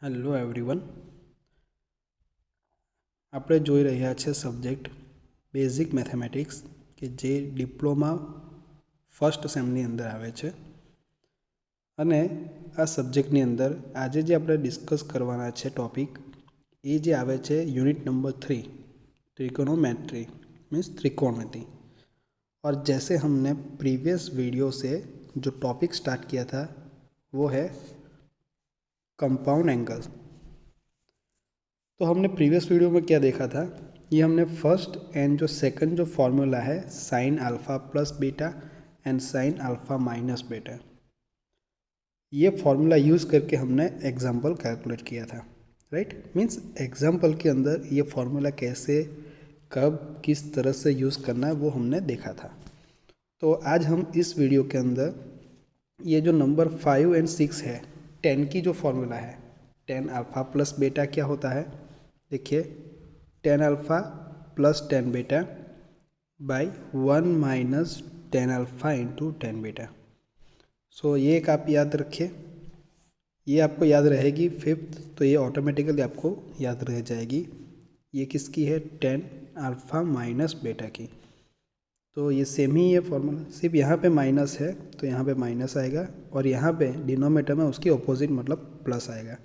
Hello everyone, આપણે જોઈ રહ્યા છે સબ્જેક્ટ બેઝિક મેથેમેટિક્સ કે જે ડિપ્લોમા ફર્સ્ટ સેમની અંદર આવે છે. અને આ સબ્જેક્ટની અંદર આજે જે આપણે ડિસ્કસ કરવાના છે ટॉपिक એ જે આવે છે यूनिट नंबर 3 ट्रिकोनोमेट्री मीन्स त्रिकोणमिति. और जैसे हमने प्रीवियस वीडियो से जो टॉपिक स्टार्ट किया था वो है कंपाउंड एंगल. तो हमने प्रीवियस वीडियो में क्या देखा था, ये हमने फर्स्ट एंड जो सेकंड जो फॉर्मूला है sign alpha plus beta and sine alpha minus beta, ये फॉर्मूला यूज़ करके हमने एग्जाम्पल कैलकुलेट किया था. राइट, मीन्स एग्जाम्पल के अंदर ये फॉर्मूला कैसे कब किस तरह से यूज़ करना है वो हमने देखा था. तो आज हम इस वीडियो के अंदर ये जो नंबर 5 एंड 6 है, 10 की जो फॉर्मूला है, 10 अल्फ़ा प्लस बीटा क्या होता है, देखिए 10 alpha plus 10 beta by 1 minus 10 alpha into 10 beta. So ये एक आप याद रखिए, ये आपको याद रहेगी फिफ्थ, तो ये ऑटोमेटिकली आपको याद रह जाएगी. ये किसकी है, 10 अल्फ़ा माइनस बीटा की. तो ये सेम ही है फॉर्मूला, सिर्फ यहाँ पे माइनस है तो यहाँ पे माइनस आएगा और यहाँ पे डिनोमिनेटर में उसकी अपोजिट मतलब प्लस आएगा.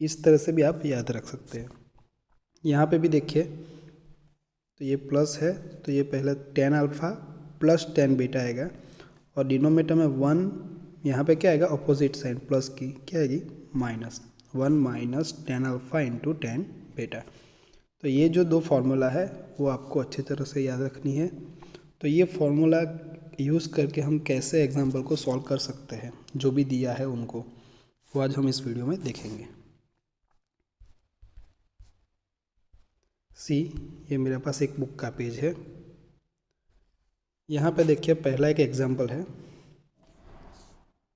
इस तरह से भी आप याद रख सकते हैं. यहाँ पे भी देखिए तो ये प्लस है तो ये पहले 10 अल्फ़ा प्लस 10 बीटा आएगा और डिनोमिनेटर में 1, यहाँ पे क्या आएगा अपोजिट साइन प्लस की क्या आएगी minus, 1 minus 10 alpha into 10 beta. तो ये जो दो फार्मूला है वो आपको अच्छी तरह से याद रखनी है. तो ये फार्मूला यूज़ करके हम कैसे एग्जाम्पल को सॉल्व कर सकते हैं जो भी दिया है उनको, वो आज हम इस वीडियो में देखेंगे. सी, ये मेरे पास एक बुक का पेज है. यहाँ पे देखिए पहला एक एग्जाम्पल है,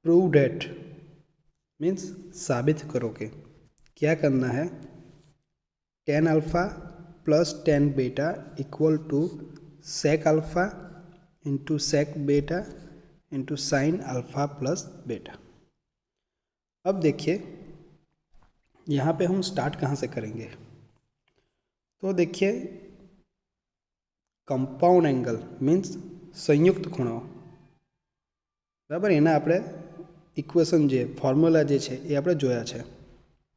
प्रूव डेट मीन्स साबित करो के. क्या करना है, 10 alpha plus 10 beta equal to sec alpha into sec beta into sine alpha plus beta. अब देखिए यहाँ पे हम स्टार्ट कहाँ से करेंगे, तो देखिए कंपाउंड एंगल मीन्स संयुक्त ખૂણો, બરાબર. એના આપણે इक्वेशन જે फॉर्मूला જે છે એ આપણે જોયા છે.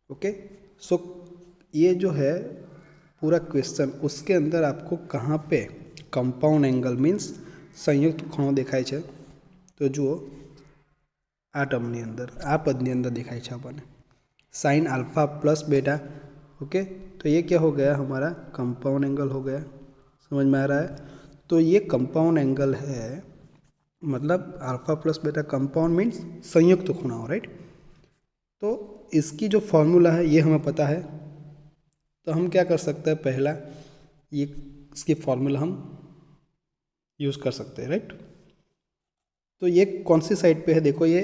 ओके, सो ये जो है पूरा क्वेश्चन, उसके अंदर आपको कहाँ पे कंपाउंड एंगल मीन्स संयुक्त ખૂણો દેખાય છે, तो जुओ आ टर्मनी अंदर आ पदनी अंदर देखाय છે આપણને sign alpha plus beta. Okay, तो ये क्या हो गया हमारा कंपाउंड एंगल हो गया. समझ में आ रहा है. तो ये कंपाउंड एंगल है, मतलब alpha plus beta compound means संयुक्त ખૂણા. राइट, तो इसकी जो फॉर्मूला है ये हमें पता है, तो हम क्या कर सकते हैं, पहला ये इसकी फॉर्मूला हम यूज़ कर सकते हैं. राइट, तो ये कौन सी साइड पे है, देखो ये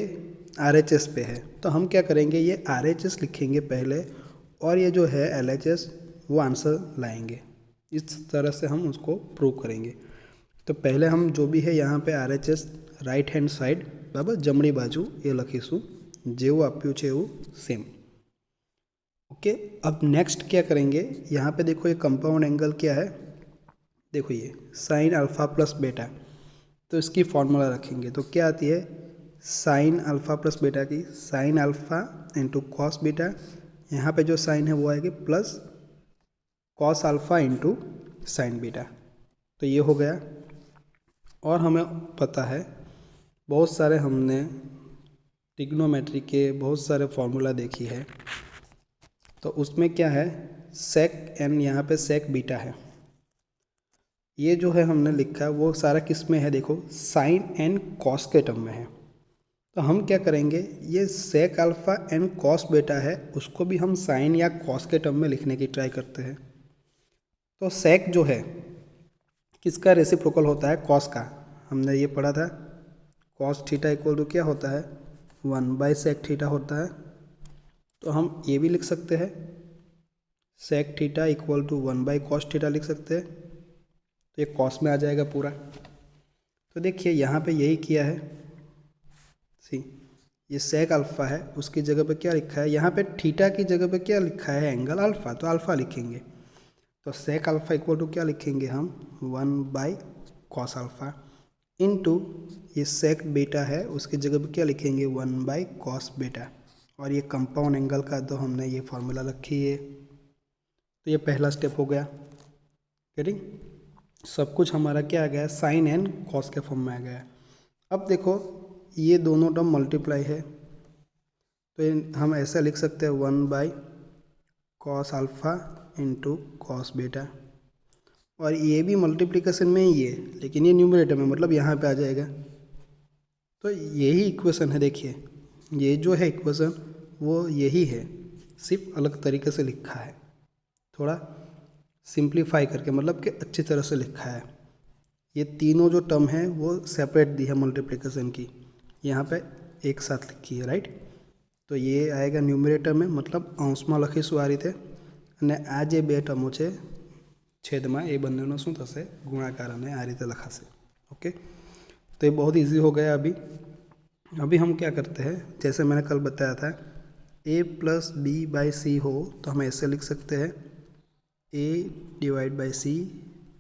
RHS पे है, तो हम क्या करेंगे, ये RHS लिखेंगे पहले और ये जो है LHS वो आंसर लाएंगे. इस तरह से हम उसको प्रूव करेंगे. तो पहले हम जो भी है यहाँ पे RHS राइट हैंड साइड बराबर जमणी बाजू ये लखीशू, जेवुं आप्युं छे एवुं सेम. ओके, अब नेक्स्ट क्या करेंगे, यहाँ पे देखो ये कंपाउंड एंगल क्या है, देखो ये साइन अल्फ़ा प्लस बीटा, तो इसकी फॉर्मूला रखेंगे तो क्या आती है, साइन अल्फ़ा प्लस बीटा की sine alpha into cos beta, यहाँ पे जो साइन है वो आएगी plus cos alpha into sine beta. तो ये हो गया. और हमें पता है बहुत सारे हमने ट्रिग्नोमेट्री के बहुत सारे फार्मूला देखी है, तो उसमें क्या है सेक एन, यहाँ पे सेक बीटा है. ये जो है हमने लिखा वो सारा किस में है, देखो साइन एन कॉस के टर्म में है. तो हम क्या करेंगे, ये सेक अल्फ़ा एन कॉस बीटा है उसको भी हम साइन या कॉस के टर्म में लिखने की ट्राई करते हैं. तो सेक जो है किसका रेसिप्रोकल होता है, कॉस का. हमने ये पढ़ा था कॉस थीटा इक्वल टू क्या होता है 1 बाई सेक थीटा होता है. तो हम ये भी लिख सकते हैं sec theta equal to 1 by cos theta लिख सकते हैं, तो ये कॉस में आ जाएगा पूरा. तो देखिए यहाँ पे यही किया है, सी ये सेक अल्फ़ा है, उसकी जगह पे क्या लिखा है, यहाँ पे थीटा की जगह पे क्या लिखा है, एंगल अल्फ़ा, तो अल्फ़ा लिखेंगे। तो सेक अल्फ़ा इक्वल टू क्या लिखेंगे हम, 1/cos अल्फ़ा इनटू ये सेक बीटा है, उसकी जगह पे क्या लिखेंगे, 1/cos बीटा। और ये कंपाउंड एंगल का तो हमने ये फॉर्मूला रखी है। तो ये पहला स्टेप हो गया। गेटिंग, सब कुछ हमारा क्या आ गया, साइन एंड कॉस के फॉर्म में आ गया। अब देखो ये दोनों टर्म मल्टीप्लाई है, तो हम ऐसा लिख सकते हैं 1/cos alpha into cos beta. और ये भी मल्टीप्लिकेशन में ही है, लेकिन ये न्यूमरेटर में, मतलब यहाँ पे आ जाएगा। तो यही इक्वेशन है, देखिए ये जो है इक्वेशन वो यही है, सिर्फ अलग तरीके से लिखा है, थोड़ा सिंप्लीफाई करके, मतलब कि अच्छी तरह से लिखा है। ये तीनों जो टर्म है वो सेपरेट दी है मल्टीप्लिकेशन की, यहाँ पे एक साथ लिखी है, राइट। तो ये आएगा न्यूमरेटर में, मतलब अंशમાં લખીશું આ રીતે, અને આ જે બે ટર્મો છે છેદમાં એ બંનેનો શું થશે, ગુણાકાર, અને આ રીતે લખાશે। ओके, तो ये बहुत इजी हो गया। अभी हम क्या करते हैं, जैसे मैंने कल बताया था, a plus B by C हो तो हम ऐसे लिख सकते हैं a डिवाइड बाई सी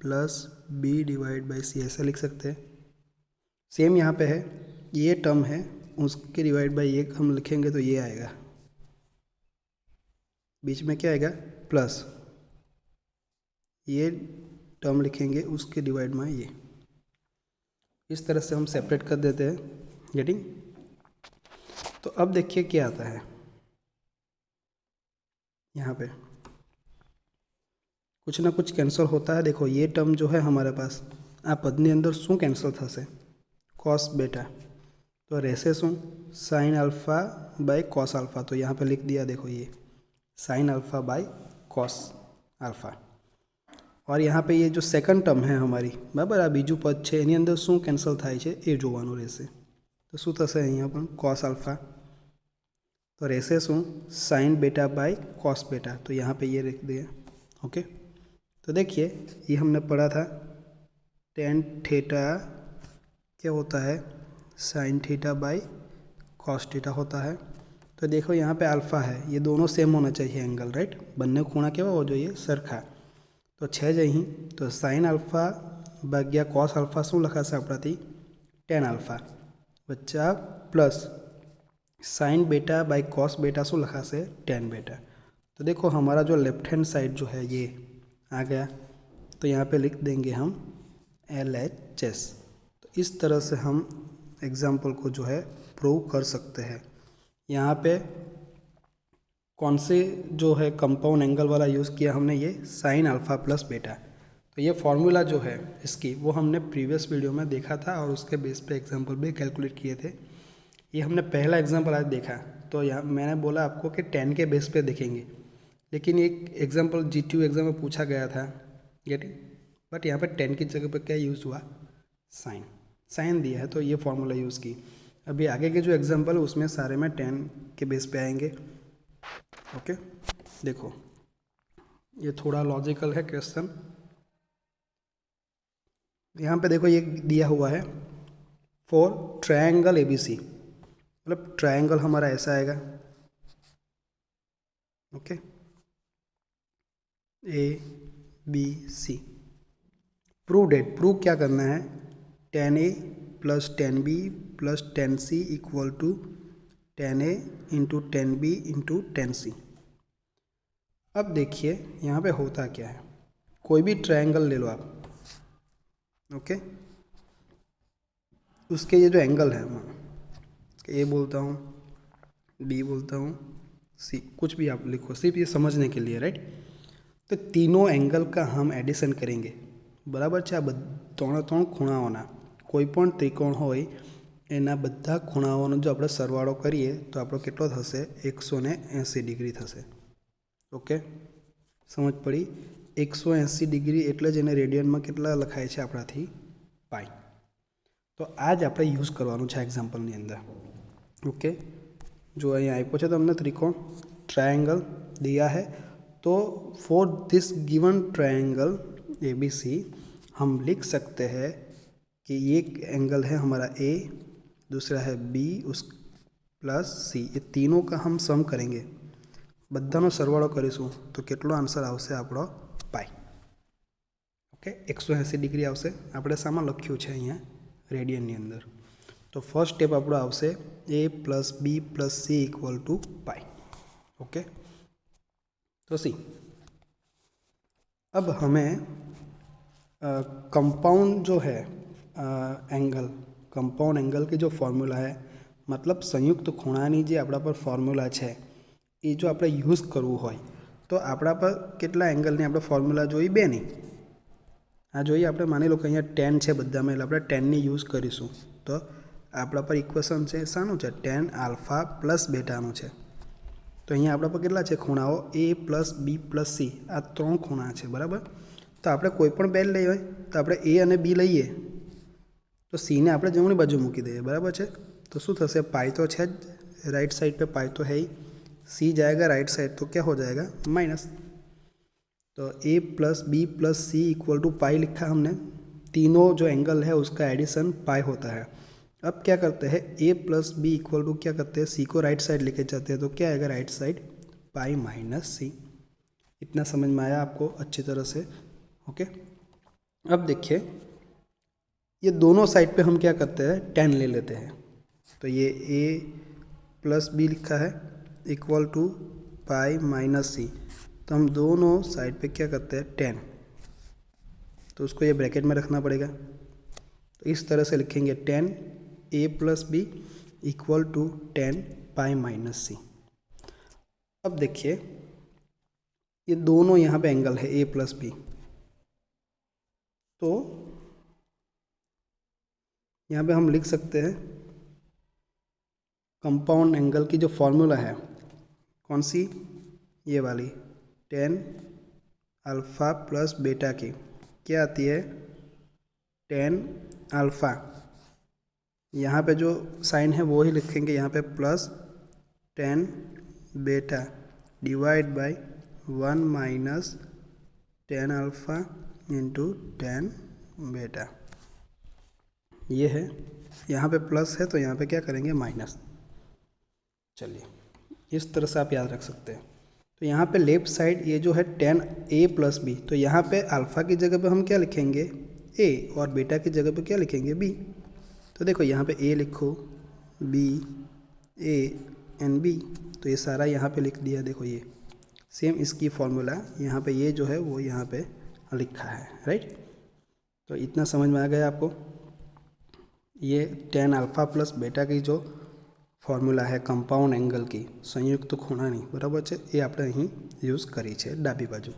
प्लस b डिवाइड बाई सी, ऐसे लिख सकते हैं। सेम यहाँ पे है, ये टर्म है, उसके डिवाइड बाई एक हम लिखेंगे तो ये आएगा, बीच में क्या आएगा, प्लस, ये टर्म लिखेंगे उसके डिवाइड में ये, इस तरह से हम सेपरेट कर देते हैं। गेटिंग, तो अब देखिए क्या आता है, यहाँ पे कुछ ना कुछ कैंसिल होता है। देखो ये टर्म जो है हमारे पास, आ पदनी अंदर शू कैंसिल थशे, कॉस बेटा, तो रहશે શું, sine alpha by cos alpha, तो यहाँ पे लिख दिया, देखो ये sine alpha by cos alpha. और यहाँ पे ये जो सेकंड टर्म है हमारी, बराबर, आ बीजू पद है एनी अंदर शू कैंसल थाय छे ए जोवानुं रहेशे। तो शू थशे अहींया पण कॉस अल्फ़ा, तो रहશે शू, साइन बेटा बाय कॉस बेटा, तो यहाँ पे ये लिख दिया। ओके, तो देखिए ये हमने पढ़ा था टेन थीटा क्या होता है, sine theta by cos theta होता है। तो देखो यहाँ पे अल्फ़ा है, ये दोनों सेम होना चाहिए एंगल, राइट, बन्ने खूणा केवा होवो जोईए, सरखा। तो छे ज अहीं, तो साइन अल्फ़ा भाग्या कॉस अल्फ़ा शू लखाशे आपणाथी, टेन अल्फ़ा, वच्चे प्लस साइन बेटा बाय कॉस बेटा शू लखाशे, टेन बेटा। तो देखो हमारा जो लेफ्ट हैंड साइड जो है ये आ गया, तो यहाँ पे लिख देंगे हम LHS। तो इस तरह से हम एग्जाम्पल को जो है प्रूव कर सकते हैं। यहाँ पे कौन से जो है कंपाउंड एंगल वाला यूज़ किया हमने, ये साइन अल्फ़ा प्लस बेटा। तो ये फॉर्मूला जो है इसकी वो हमने प्रीवियस वीडियो में देखा था और उसके बेस पे एग्जांपल भी कैलकुलेट किए थे। ये हमने पहला एग्जांपल आज देखा, तो यहाँ मैंने बोला आपको कि 10 के बेस पे देखेंगे, लेकिन एक एग्जांपल GTU एग्जाम में पूछा गया था, गेटिंग, बट यहाँ पे 10 की जगह पर क्या यूज़ हुआ, साइन दिया है, तो ये फॉर्मूला यूज़ की। अभी आगे के जो एग्जाम्पल है उसमें सारे में 10 के बेस पे आएंगे। ओके, देखो ये थोड़ा लॉजिकल है क्वेश्चन। यहाँ पे देखो ये दिया हुआ है फॉर ट्रायंगल ABC, मतलब ट्रायंगल हमारा ऐसा आएगा, okay, ABC। Prove that, prove क्या करना है, 10A plus 10B plus 10C equal to 10A into 10B into 10C। अब देखिए यहाँ पे होता क्या है, कोई भी ट्रायंगल ले लो आप, ओके, उसके ये जो एंगल है, मैं A बोलता हूँ, B बोलता हूँ, C, कुछ भी आप लिखो, सिर्फ ये समझने के लिए, राइट। तो तीनों एंगल का हम एडिशन करेंगे, बराबर है। आ त्रण त्रण खूणाओना कोईपण त्रिकोण होय एना बधा खूणाओनो जो आपणे सरवाळो करीए तो आपणो केटलो थशे, 180 डिग्री थशे। ओके, समझ पड़ी। 180 डिग्री एटले ज एने रेडियन में केटला लखाय छे आपणाथी, पाई। तो आज आपणे यूज करवानुं छे एक्जाम्पलनी अंदर। ओके, जो अहीं आप्यो छे तमने त्रिकोण, ट्रायंगल दिया है, तो for this given triangle ABC हम लिख सकते हैं कि एक एंगल है हमारा A, दूसरा है B उस प्लस सी, ये तीनों का हम सम करेंगे, बधानो सरवाळो करीशुं तो केटलो आंसर आवशे आपणो पाई। ओके, 180 डिग्री आवशे। आपणे सामां लख्युं छे अहींया रेडियननी अंदर। तो फर्स्ट स्टेप आपणो आवशे A plus B plus C equal to pi. Okay, तो सी अब हमें कंपाउंड जो है एंगल, कंपाउंड एंगल की जो फॉर्मूला है, मतलब संयुक्त खूणानी जे आपणा पर फॉर्मूला छे ए जो आपणे यूज करवू होय तो आपणा पर केटला एंगलनी आपणे फॉर्मूला जोई बे नहीं। आ जोईए आपणे मानी लो कि अहींया 10 छे बधामां, એટલે આપણે 10 ની यूज करीशुं। तो आपणा पर इक्वेशन छे शानुं छे, tan अल्फा प्लस बेटानुं छे। तो अहींया आपणा पर केटला छे खूणाओ ए प्लस बी प्लस सी, आ 3 खूणा छे बराबर। तो આપણે કોઈ પણ બે લઈ હોય તો આપણે ए અને बी લઈએ तो सी ने આપણે જમણી બાજુ મૂકી દઈએ બરાબર છે। तो શું થશે, પાઈ તો છે જ राइट साइड पे, पाई तो है ही, सी जाएगा राइट साइड तो क्या हो जाएगा माइनस। तो A plus B plus C equal to pi लिखा हमने, तीनों जो एंगल है उसका एडिशन पाई होता है। अब क्या करते हैं, ए प्लस बी इक्वल टू क्या करते हैं, सी को राइट साइड लेके जाते हैं तो क्या आएगा राइट साइड पाई माइनस सी। इतना समझ में आया आपको अच्छी तरह से। ओके, अब देखिए ये दोनों साइड पे हम क्या करते हैं 10 ले लेते हैं। तो ये ए प्लस बी लिखा है इक्वल टू पाई माइनस सी, तो हम दोनों साइड पे क्या करते हैं 10, तो उसको ये ब्रैकेट में रखना पड़ेगा। तो इस तरह से लिखेंगे 10 A plus B equal to 10 pi minus C. अब देखिए ये दोनों यहाँ पे एंगल है ए प्लस बी, तो यहाँ पे हम लिख सकते हैं कंपाउंड एंगल की जो फॉर्मूला है कौन सी, ये वाली 10 अल्फ़ा प्लस बेटा की क्या आती है 10 अल्फ़ा, यहाँ पे जो साइन है वो ही लिखेंगे यहाँ पे प्लस 10 बेटा divide by 1 minus 10 alpha into 10 बेटा। ये है, यहाँ पे प्लस है तो यहाँ पे क्या करेंगे माइनस। चलिए इस तरह से आप याद रख सकते हैं। तो यहाँ पे लेफ्ट साइड ये जो है 10 ए प्लस बी, तो यहाँ पे अल्फ़ा की जगह पे हम क्या लिखेंगे ए और बेटा की जगह पे क्या लिखेंगे बी। तो देखो यहाँ पे ए लिखो, बी, ए एंड बी, तो ये सारा यहाँ पे लिख दिया। देखो ये सेम इसकी फॉर्मूला यहाँ पे ये जो है वो यहाँ पे लिखा है, राइट। तो इतना समझ में आ गया आपको। ये 10 अल्फ़ा प्लस बेटा की जो फॉर्मूला है कंपाउंड एंगल की संयुक्त खूणानी बराबर है, ये आपणे अहीं यूज़ करी है डाबी बाजू।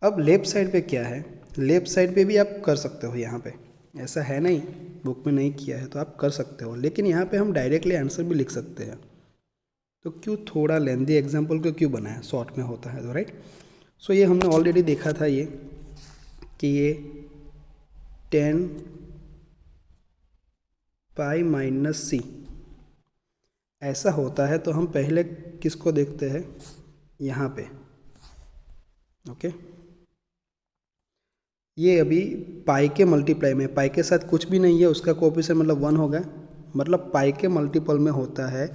अब लेफ्ट साइड पे क्या है, लेफ्ट साइड पे भी आप कर सकते हो। यहाँ पे ऐसा है नहीं बुक में नहीं किया है तो आप कर सकते हो, लेकिन यहाँ पे हम डायरेक्टली आंसर भी लिख सकते हैं। तो क्यों थोड़ा लेंदी एग्जाम्पल को क्यों बनाया, शॉर्ट में होता है तो राइट। सो ये हमने ऑलरेडी देखा था ये कि ये 10 पाई माइनस सी ऐसा होता है। तो हम पहले किसको देखते हैं यहाँ पे, ओके। ये अभी पाई के मल्टीप्लाई में, पाई के साथ कुछ भी नहीं है, उसका कोएफिशिएंट मतलब 1 होगा, मतलब पाई के मल्टीपल में होता है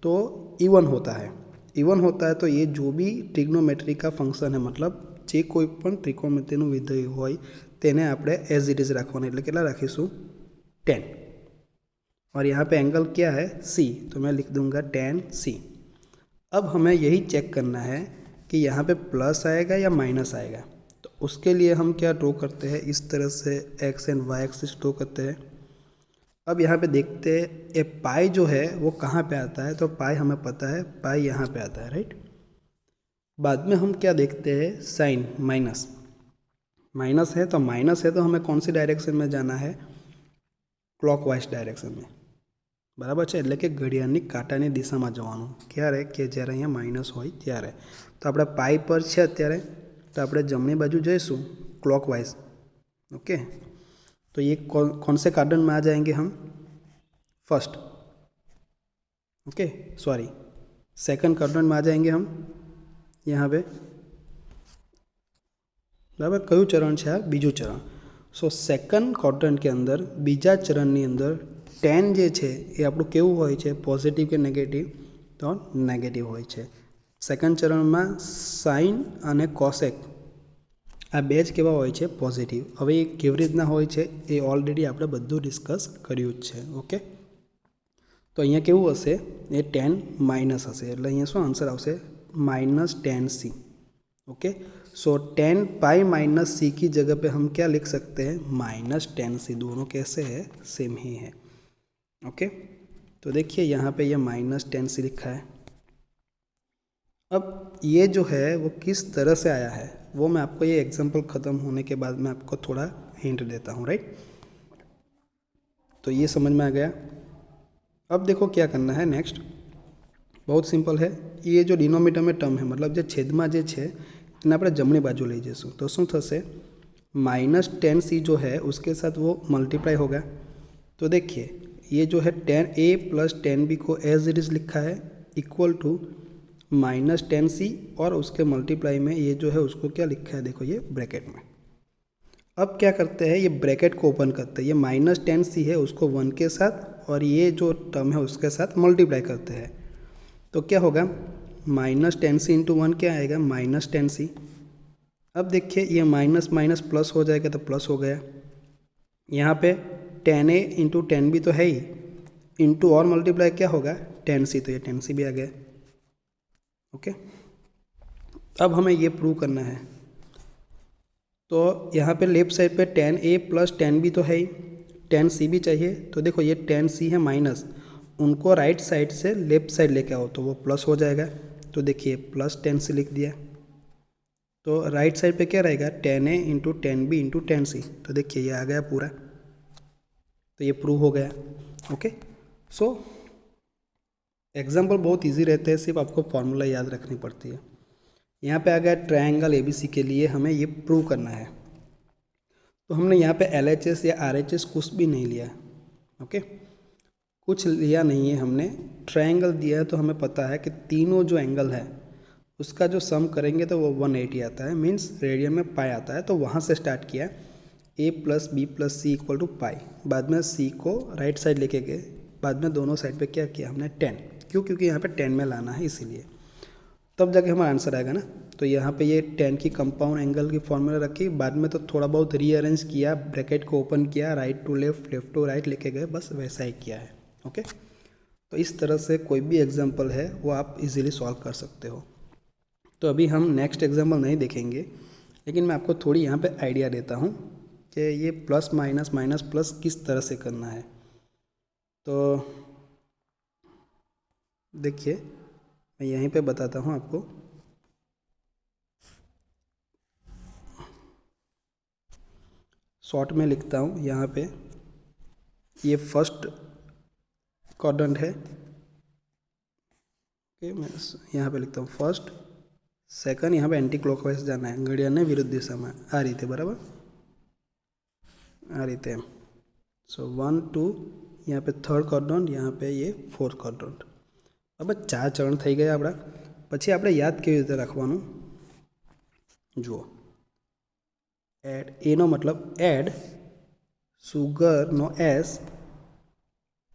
तो इवन होता है। इवन होता है तो ये जो भी ट्रिग्नोमेट्री का फंक्शन है, मतलब जे कोई पण त्रिकोणमितिનું વિધેય હોય તેને આપણે એઝ ઇટ ઇઝ રાખવાનું, એટલે કેટલા રાખીશું 10। और यहाँ पे एंगल क्या है सी, तो मैं लिख दूंगा 10 सी। अब हमें यही चेक करना है कि यहाँ पे प्लस आएगा या माइनस आएगा। तो उसके लिए हम क्या ड्रॉ करते हैं, इस तरह से X and Y axis draw करते हैं। अब यहाँ पे देखते हैं ये पाई जो है वो कहाँ पे आता है, तो पाई हमें पता है पाई यहाँ पे आता है, राइट। बाद में हम क्या देखते हैं साइन माइनस, माइनस है तो माइनस है तो हमें कौन सी डायरेक्शन में जाना है, क्लॉकवाइज डायरेक्शन में बराबर है, એટલે કે ઘડિયાળની કાંટાની દિશામાં જવાનું ક્યારે કે જ્યારે અહીંયા માઇનસ હોય ત્યારે। તો આપણે પાઈ પર છે અત્યારે, તો આપણે જમણી બાજુ જઈશું ક્લॉकवाइज, ओके। तो ये कौन से कार्डन में आ जाएंगे हम, फर्स्ट, ओके सॉरी सेकंड कार्डन में आ जाएंगे हम यहाँ पे बराबर। क्यों चरण है, बीजू चरण। सो सेकंड क्वाड्रंट के अंदर बीजा चरण ની અંદર ટેન જે છે એ આપણું કેવું હોય છે, પોઝિટિવ કે નેગેટિવ? તો નેગેટિવ હોય છે. સેકન્ડ ચરણમાં સાઇન અને કોસેક આ બે જ કેવા હોય છે? પોઝિટિવ. હવે એ કેવી રીતના હોય છે એ ઓલરેડી આપણે બધું ડિસ્કસ કર્યું જ છે. ઓકે, તો અહીંયા કેવું હશે? એ ટેન માઇનસ હશે, એટલે અહીંયા શું આન્સર આવશે? माइनस टेन सी. ओके, सो टेन पाई माइनस सी की जगह पे हम क्या लिख सकते हैं? माइनस टेन सी. दोनों कैसे है? सेम ही है. ओके, तो देखिए यहाँ पे ये माइनस टेन सी लिखा है. अब ये जो है वो किस तरह से आया है वो मैं आपको ये एग्जाम्पल ख़त्म होने के बाद मैं आपको थोड़ा हिंट देता हूँ. राइट, तो ये समझ में आ गया. अब देखो क्या करना है नेक्स्ट. बहुत सिंपल है. ये जो डिनोमिनेटर में टर्म है मतलब जो छेदमा जे छे એને આપણે જમણી બાજુ લઈ જઈશું તો શું થશે? माइनस टेन सी जो है उसके साथ वो मल्टीप्लाई होगा. तो देखिए ये जो है टेन ए प्लस टेन बी को एज इट इज़ लिखा है इक्वल टू माइनस टेन सी और उसके मल्टीप्लाई में ये जो है उसको क्या लिखा है? देखो ये ब्रैकेट में. अब क्या करते हैं? ये ब्रैकेट को ओपन करते हैं. ये माइनस टेन सी है उसको वन के साथ और ये जो टर्म है उसके साथ मल्टीप्लाई करते हैं. तो क्या होगा? माइनस टेन सी इंटू वन क्या आएगा? माइनस टेन सी. अब देखिए ये माइनस माइनस प्लस हो जाएगा तो प्लस हो गया. यहाँ पे ten A into ten B तो है ही, इंटू और मल्टीप्लाई क्या होगा? Ten C. तो ये टेन सी भी आ गया. ओके, अब हमें ये प्रूव करना है. तो यहाँ पे लेफ्ट साइड पे टेन ए प्लस टेन बी तो है ही, टेन सी भी चाहिए. तो देखो ये टेन सी है माइनस, उनको राइट साइड से लेफ्ट साइड लेके आओ तो वो प्लस हो जाएगा. तो देखिए प्लस टेन सी लिख दिया. तो राइट साइड पे क्या रहेगा? Ten A into ten B into ten C. तो देखिए ये आ गया पूरा. तो ये प्रूव हो गया. ओके, सो एग्जाम्पल बहुत इजी रहते हैं, सिर्फ आपको फॉर्मूला याद रखनी पड़ती है. यहाँ पे आ गया ट्रायंगल एबीसी के लिए हमें ये प्रूव करना है. तो हमने यहाँ पे एलएचएस या आरएचएस कुछ भी नहीं लिया. ओके, कुछ लिया नहीं है हमने. ट्रायंगल दिया है तो हमें पता है कि तीनों जो एंगल है उसका जो सम करेंगे तो वो 180 आता है, मीन्स रेडियन में पाई आता है. तो वहाँ से स्टार्ट किया a plus B plus C equal to pi. बाद में c को राइट साइड लेके गए. बाद में दोनों साइड पे क्या किया हमने? 10. क्यों? क्योंकि यहाँ पे 10 में लाना है इसीलिए. तब जाके हमारा आंसर आएगा ना. तो यहाँ पे ये 10 की कंपाउंड एंगल की फॉर्मूला रखी. बाद में तो थोड़ा बहुत रीअरेंज किया, ब्रैकेट को ओपन किया, right to left, left to right लेके गए, बस वैसा ही किया है. ओके, तो इस तरह से कोई भी एग्जाम्पल है वो आप इजीली सॉल्व कर सकते हो. तो अभी हम नेक्स्ट एग्जाम्पल नहीं देखेंगे, लेकिन मैं आपको थोड़ी यहाँ पे आइडिया देता हूँ कि ये प्लस माइनस माइनस प्लस किस तरह से करना है. तो देखिए मैं यहीं पे बताता हूँ आपको. शॉर्ट में लिखता हूँ. यहाँ पे ये फर्स्ट क्वाड्रेंट है. ओके, मैं यहाँ पे लिखता हूँ फर्स्ट. सेकंड यहाँ पे एंटी क्लॉकवाइज जाना है, घड़ियाळने विरुद्ध दिशाમાં આ રીતે, બરાબર? आ रीते. सो 1 2 यहाँ पे थर्ड क्वाड्रंट, यहाँ पे ये फोर्थ क्वाड्रंट. अब 4 चरण થઈ ગયા આપણા. પછી આપણે યાદ કેવી રીતે રાખવાનું જુઓ. એડ એનો મતલબ એડ, સુગરનો એસ,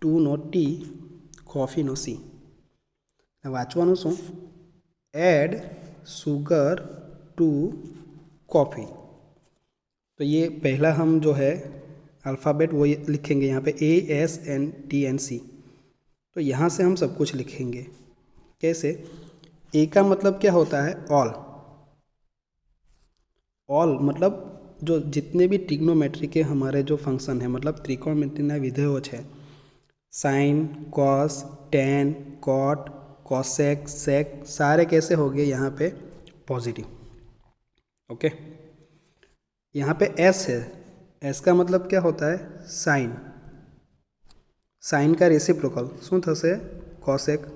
ટુનો ટી, કોફીનો સી. વાંચવાનું શું? Add sugar to coffee. तो ये पहला हम जो है अल्फ़ाबेट वो लिखेंगे यहाँ पे ASNTNC. तो यहाँ से हम सब कुछ लिखेंगे. कैसे? ए का मतलब क्या होता है? ऑल. ऑल मतलब जो जितने भी ट्रिग्नोमेट्री के हमारे जो फंक्शन है, मतलब त्रिकोणमितिना विधेयों है, sine, cos, tan, cot, cosec, sec, सारे कैसे हो गए यहाँ पे? पॉजिटिव. ओके, यहाँ पे एस है. एस का मतलब क्या होता है? साइन. साइन का रेसिप्रोकल શું થશે? कॉसेक.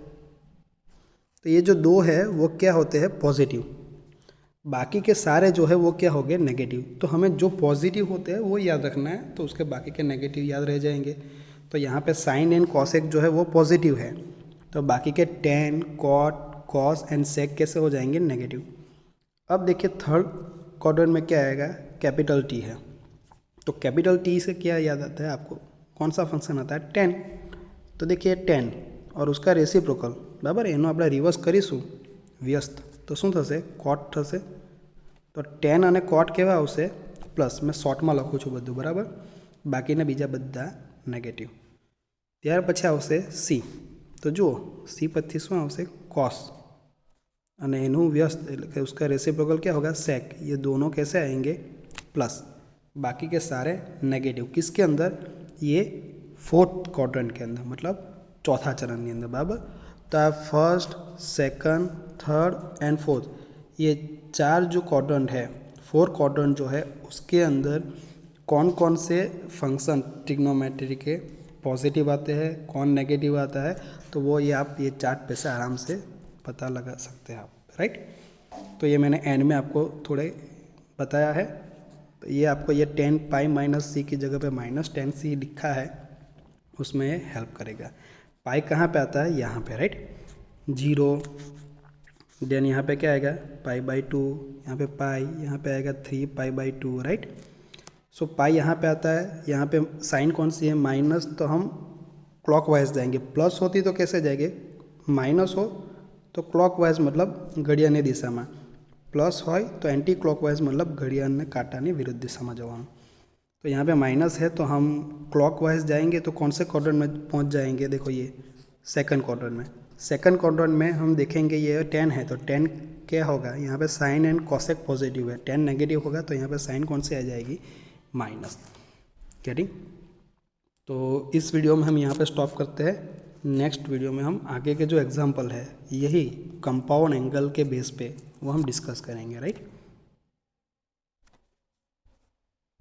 तो ये जो दो है वो क्या होते हैं? पॉजिटिव. बाकी के सारे जो है वो क्या हो गए? नेगेटिव. तो हमें जो पॉजिटिव होते हैं वो याद रखना है, तो उसके बाकी के नेगेटिव याद रह जाएंगे. तो यहाँ पे साइन एंड कॉसेक जो है वो पॉजिटिव है, तो बाकी के टेन, कॉट, कॉस एंड सेक कैसे हो जाएंगे? नेगेटिव. अब देखिए थर्ड क्वाड्रेंट में क्या आएगा? कैपिटल टी है. तो कैपिटल टी से क्या याद आता है आपको? कौन सा फंक्शन आता है 10। तो देखिए 10 और उसका रेसिप्रोकल बराबर एनो આપણે રિવર્સ કરીશું વ્યસ્ત તો શું થશે cot થશે। તો 10 અને cot કેવા આવશે પ્લસ। મેં શોર્ટમાં લખું છું બધું બરાબર, બાકીના બીજા બધા નેગેટિવ। ત્યાર પછી આવશે c। તો જુઓ c પછી શું આવશે cos અને એનું व्यस्त એટલે કે उसका रेसिप्रोकल क्या होगा sec। ये दोनों कैसे आएंगे प्लस, बाकी के सारे नेगेटिव। किसके अंदर ये फोर्थ क्वाड्रेंट के अंदर मतलब चौथा चरण के अंदर बराबर। तो first second third and fourth ये 4 जो क्वाड्रेंट है 4 क्वाड्रेंट जो है उसके अंदर कौन कौन से फंक्शन ट्रिग्नोमेट्री के पॉजिटिव आते हैं कौन नेगेटिव आता है, तो वो ये आप ये चार्ट पे से आराम से पता लगा सकते हैं आप, राइट। तो ये मैंने एंड में आपको थोड़े बताया है। तो ये आपको ये 10 पाई माइनस सी की जगह पे -10c लिखा है, उसमें ये हेल्प करेगा। पाई कहाँ पे आता है यहाँ पे, राइट 0। देन यहाँ पे क्या आएगा π/2, यहाँ पे पाई, यहाँ पे आएगा 3π/2, राइट। सो पाई यहाँ पे आता है, यहाँ पे साइन कौन सी है माइनस, तो हम क्लॉकवाइज जाएंगे। प्लस होती तो कैसे जाएंगे, माइनस हो तो क्लॉकवाइज मतलब घड़ियाळनी दिशाમાં, प्लस हो तो एंटी क्लॉकवाइज मतलब घड़ियाळने कांटानी विरुद्ध दिशा में जवानुं। तो यहाँ पे माइनस है तो हम क्लॉकवाइज जाएंगे तो कौन से क्वाड्रेंट में पहुँच जाएंगे, देखो ये सेकंड क्वाड्रेंट में। सेकंड क्वाड्रेंट में हम देखेंगे ये 10 है तो 10 क्या होगा, यहाँ पे साइन एंड कॉसेक पॉजिटिव है, 10 नेगेटिव होगा तो यहाँ पे साइन कौन सी आ जाएगी माइनस। गेटिंग। तो इस वीडियो में हम यहाँ पे स्टॉप करते हैं। नेक्स्ट वीडियो में हम आगे के जो एग्जाम्पल है यही कंपाउंड एंगल के बेस पे वो हम डिस्कस करेंगे, राइट।